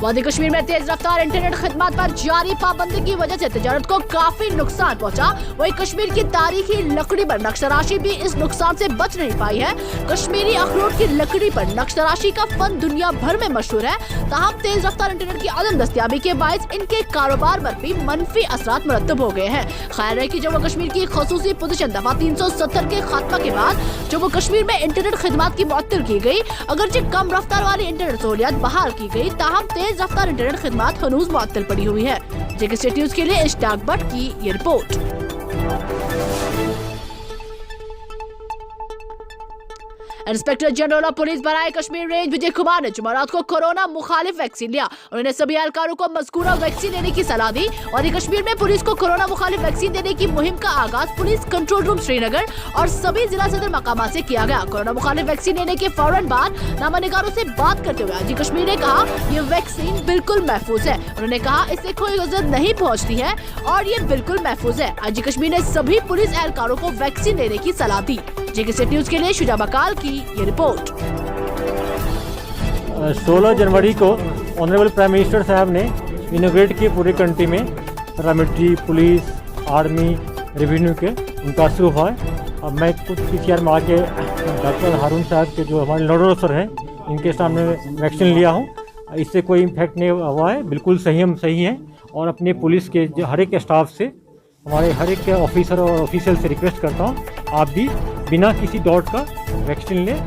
वादी कश्मीर में तेज रफ्तार इंटरनेट खिदमत पर जारी पाबंदी की वजह से तजारत को काफी नुकसान पहुंचा। वहीं कश्मीर की तारीखी लकड़ी पर नक्शतराशी भी इस नुकसान से बच नहीं पाई है। कश्मीरी अखरोट की लकड़ी पर नक्शतराशी का फन दुनिया भर में मशहूर है। ताहम तेज रफ्तार इंटरनेट की अदम दस्तयाबी के बायस इनके कारोबार पर भी मनफी असरात मुरतब हो गए हैं। खैर है कि जम्मू कश्मीर की खसूसी पोजीशन दफा 370 के खात्मा के बाद जम्मू कश्मीर में इंटरनेट खिदमत की मुअत्तल की गई। अगरचे कम रफ्तार वाली इंटरनेट सहूलियत बहाल की गई, ताहम तेज रफ्तार इंटरनेट खिदमत हनूज मुअत्तल पड़ी हुई है। जेके स्टेट न्यूज के लिए इश्ताक भट्ट की ये report. Inspector general of police बराए कश्मीर रेंज विजय कुमार ने जुमेरात को कोरोना मुखालिफ वैक्सीन लिया। उन्होंने सभी एहलकारों को मज़कूरा वैक्सीन लेने की सलाह दी और कश्मीर में पुलिस को कोरोना मुखालिफ वैक्सीन देने की मुहिम का आगाज पुलिस कंट्रोल रूम श्रीनगर और सभी जिला सदर मकामात से किया गया। कोरोना मुखालिफ वैक्सीन लेने के फौरन बाद नामानिगारों से बात करते हुए आजी कश्मीर ने कहा, ये वैक्सीन बिल्कुल महफूज है। उन्होंने कहा, इससे कोई जरूरत नहीं पहुँचती है और ये बिल्कुल महफूज है। आजी कश्मीर ने सभी पुलिस एहलकारों को वैक्सीन लेने की सलाह दी। जेके स्टेट न्यूज के लिए शुजा बकाल की ये रिपोर्ट। 16 जनवरी को ऑनरेबल प्राइम मिनिस्टर साहब ने इनोग्रेट किए पूरे कंट्री में पैरामिलिट्री, पुलिस, आर्मी, रेवेन्यू के उनका शुरू हुआ है। अब मैं कुछ पीसीआर में आके डॉक्टर हारून साहब के जो हमारे नोडल अफसर हैं इनके सामने वैक्सीन लिया हूँ। इससे कोई इम्फेक्ट नहीं हुआ है, बिल्कुल सही है। और अपने पुलिस के हर एक स्टाफ से, हमारे हर एक ऑफिसर और ऑफिशियल से रिक्वेस्ट करता हूँ, आप भी बिना किसी डाउट का वैक्सीन लें।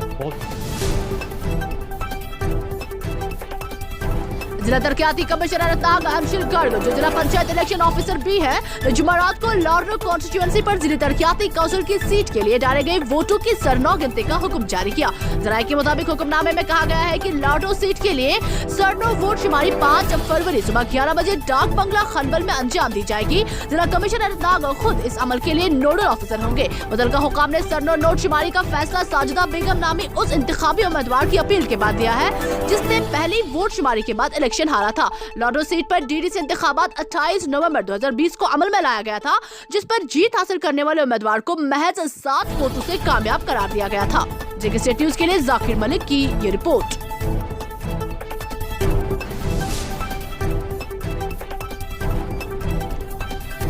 जिला तरक्याती कमिश्नर अनंतनाग अमशिल गर्ग, जो जिला पंचायत इलेक्शन ऑफिसर भी है, जुमेरात को लॉर्डर कॉन्स्टिट्यूएंसी पर जिला तरक्याती काउंसिल की सीट के लिए डाले गए वोटों की सरनौ गिनती का हुक्म जारी किया। जराये के मुताबिक हुक्मनामे में कहा गया है कि लॉर्डर सीट के लिए सरनौ वोट शुमारी 5 फरवरी सुबह 11 बजे डाक बंगला खनबल में अंजाम दी जाएगी। जिला कमिश्नर अनंतनाग खुद इस अमल के लिए नोडल ऑफिसर होंगे। मुतल्लिका हुकाम ने सरनौ नोट शुमारी का फैसला साजिदा बेगम नामी उस इंतखाबी उम्मीदवार की अपील के बाद दिया है जिसने पहली वोट शुमारी के बाद इलेक्शन हारा था। लॉर्डर सीट पर डीडीसी इंतखाबात 28 नवंबर 2020 को अमल में लाया गया था, जिस पर जीत हासिल करने वाले उम्मीदवार को महज 7 वोटों से कामयाब करार दिया गया था। जेके स्टेट न्यूज के लिए जाकिर मलिक की ये report.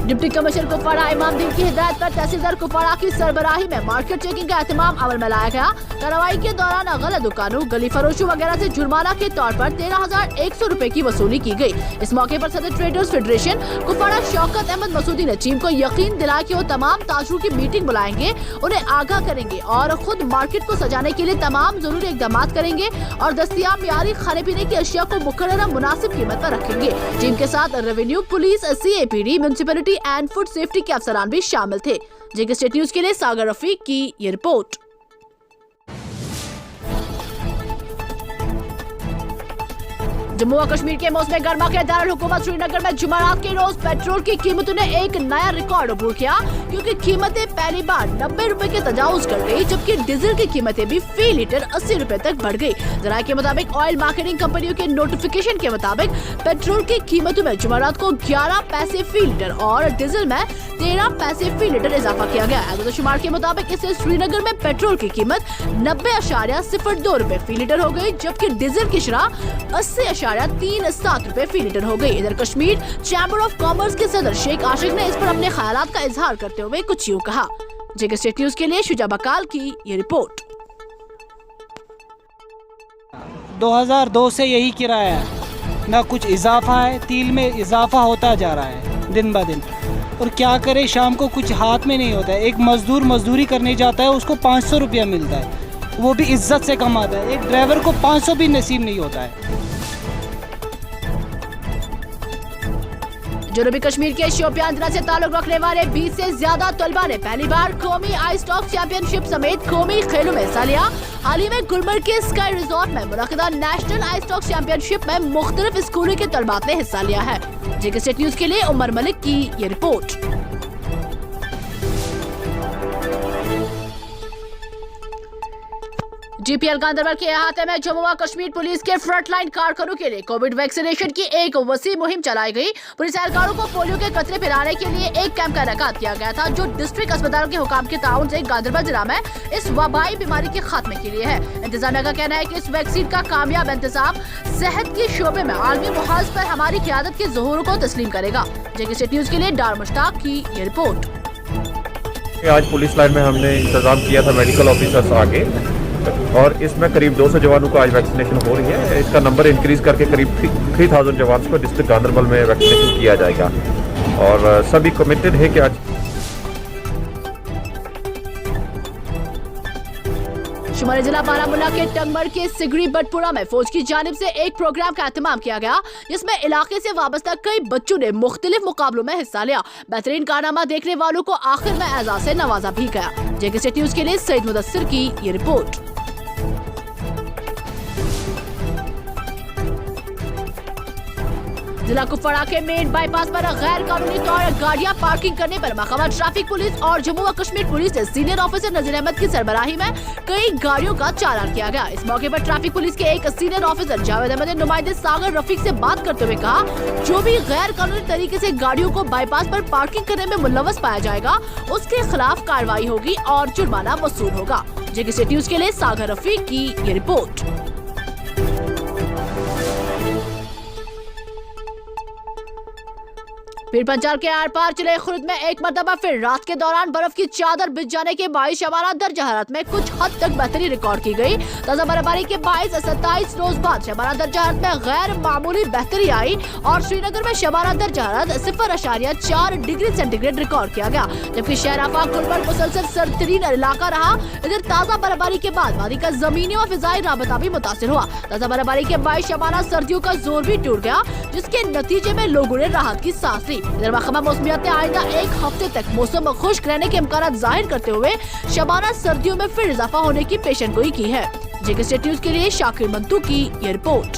Deputy commissioner Kupwara Imamdin की हिदायत पर तहसीलदार कुपवाड़ा की सरबराही में मार्केट चेकिंग का एहतमाम अमल में लाया गया। कार्रवाई के दौरान गलत दुकानों, गली फरोशों वगैरह से जुर्माना के तौर पर 13,100 रुपए की वसूली की गई। इस मौके पर सदर ट्रेडर्स फेडरेशन कुपवाड़ा शौकत अहमद मसूदी ने टीम को यकीन दिलाया कि वो तमाम ताजरों की मीटिंग बुलाएंगे, उन्हें आगाह करेंगे और खुद मार्केट को सजाने के लिए तमाम जरूरी इकदाम करेंगे और दस्तियाब मियारी खाने पीने की अशिया को मुकर्ररा मुनासिब कीमत पर रखेंगे। टीम के साथ revenue, police, CAPD, municipality and food safety के अफसरान भी शामिल थे। जेके स्टेट न्यूज के लिए सागर रफीक की ये रिपोर्ट। जम्मू और कश्मीर के मौसम गर्मा के दारुल हुकूमत श्रीनगर में जुमेरात के रोज पेट्रोल की कीमतों ने एक नया रिकॉर्ड अबूर किया, क्योंकि कीमतें पहली बार 90 रुपए के तजावुज कर गई, जबकि डीजल की कीमतें भी फी लीटर 80 रुपए तक बढ़ गई। जराये के मुताबिक ऑयल मार्केटिंग कंपनियों के नोटिफिकेशन के मुताबिक पेट्रोल की कीमतों में जुमेरात को 11 पैसे फी लीटर और डीजल में 13 पैसे फी लीटर इजाफा किया गया। शुमार के मुताबिक इससे श्रीनगर में पेट्रोल की कीमत 90.02 रुपए फी लीटर हो गई, जबकि डीजल की शरह 80.37 रुपए फी लीटर हो गई। इधर कश्मीर चैम्बर ऑफ कॉमर्स के सदर शेख आशिक ने इस पर अपने ख्यालात का इजहार करते हुए कुछ यूं कहा। जेके स्टेट न्यूज के लिए शुजा बकाल की ये रिपोर्ट। 2002 से यही किराया है, ना कुछ इजाफा है, तेल में इजाफा होता जा रहा है दिन ब दिन। और क्या करे, शाम को कुछ हाथ में नहीं होता है। एक मजदूर मजदूरी करने जाता है, उसको 500 रुपया मिलता है, वो भी इज्जत से कमाता है। एक ड्राइवर को 500 भी नसीब नहीं होता है। जनूबी कश्मीर के शोपियान जिला से ताल्लुक रखने वाले 20 से ज्यादा तलबा ने पहली बार कौमी आइस टॉक चैंपियनशिप समेत कौमी खेलों में हिस्सा लिया। हाल ही में गुलमर्ग के स्काई रिजॉर्ट में मुनक्किदा नेशनल आइस टॉक चैंपियनशिप में मुख्तलिफ स्कूलों के तलबा ने हिस्सा लिया है। जेके स्टेट न्यूज के लिए उमर मलिक की ये रिपोर्ट। जीपीएल गांधरबल के अहाते में जम्मू व कश्मीर पुलिस के फ्रंटलाइन कारकुनों के लिए कोविड वैक्सीनेशन की एक वसी मुहिम चलाई गई। पुलिस एहलकारों को पोलियो के कतरे पिलाने के लिए एक कैंप का इनेकाद किया गया था, जो डिस्ट्रिक्ट अस्पताल के हुकाम के ताउन से गांधरबल जिला में इस वबाई बीमारी के खात्मे के लिए है। इंतजामिया का कहना है कि इस वैक्सीन का कामयाब इंतजाम सेहत के शोबे में आलमी मुहाज पर हमारी क़यादत के ज़हूर को तस्लीम करेगा। जेके न्यूज़ के लिए डार मुश्ताक की ये रिपोर्ट। आज पुलिस लाइन में हमने इंतजाम किया था मेडिकल ऑफिसर्स आगे, और इसमें करीब 200 जवानों को आज वैक्सीनेशन हो रही है। इसका नंबर इंक्रीज करके करीब 3000 जवान को डिस्ट्रिक्ट गांधरबल में वैक्सीनेशन किया जाएगा, और सभी कमिटेड है कि आज शुमारी जिला बारामूला के टंगमर के सिगरी बटपुरा में फौज की जानिब से एक प्रोग्राम का एहतमाम किया गया, जिसमें इलाके से वाबस्ता कई बच्चों ने मुख्तलिफ मुकाबलों में हिस्सा लिया। बेहतरीन कारनामा देखने वालों को आखिर में एजाज से नवाजा भी गया। जेके न्यूज़ के लिए सईद मुदस्सिर की ये रिपोर्ट। जिला कुपवाड़ा के मेन बाईपास पर गैर कानूनी तौर पर गाड़ियां पार्किंग करने पर महकमा ट्रैफिक पुलिस और जम्मू व कश्मीर पुलिस के सीनियर ऑफिसर नजीर अहमद की सरबराही में कई गाड़ियों का चालान किया गया। इस मौके पर ट्रैफिक पुलिस के एक सीनियर ऑफिसर जावेद अहमद ने नुमाइंदे सागर रफीक से बात करते हुए कहा, जो भी गैर कानूनी तरीके से गाड़ियों को बाईपास पर पार्किंग करने में मुलव्वस पाया जाएगा, उसके खिलाफ कार्रवाई होगी और जुर्माना वसूल होगा। जेके न्यूज़ के लिए सागर रफीक की ये रिपोर्ट। पीर पंजाल के आर पार चले खुर्द में एक मरतबा फिर रात के दौरान बर्फ की चादर बिछ जाने के बाईस शमाना दर्जा हरारत में कुछ हद तक बेहतरी रिकॉर्ड की गई। ताजा बर्फबारी के 27 रोज बाद शमाना दर्जा हरारत में गैर मामूली बेहतरी आई और श्रीनगर में शमाना दर्जा हरारत 0.4 डिग्री सेंटीग्रेड रिकॉर्ड किया गया, जबकि शहर आफाक गुलबर्ग मुसलसल सर्द तरीन इलाका रहा। इधर ताजा बर्फबारी के बाद वादी का जमीनी व फिजाई राबता भी मुतासिर हुआ। ताजा बर्फबारी के 22 शमाना सर्दियों का जोर भी टूट गया, जिसके नतीजे में लोगों ने राहत की सांस ली। इधर महकमा मौसमियात ने आइंदा एक हफ्ते तक मौसम खुश्क रहने के इम्कान जाहिर करते हुए शबाना सर्दियों में फिर इजाफा होने की पेशनगोई की है। जेके न्यूज़ के लिए शाकिर मंतू की ये रिपोर्ट।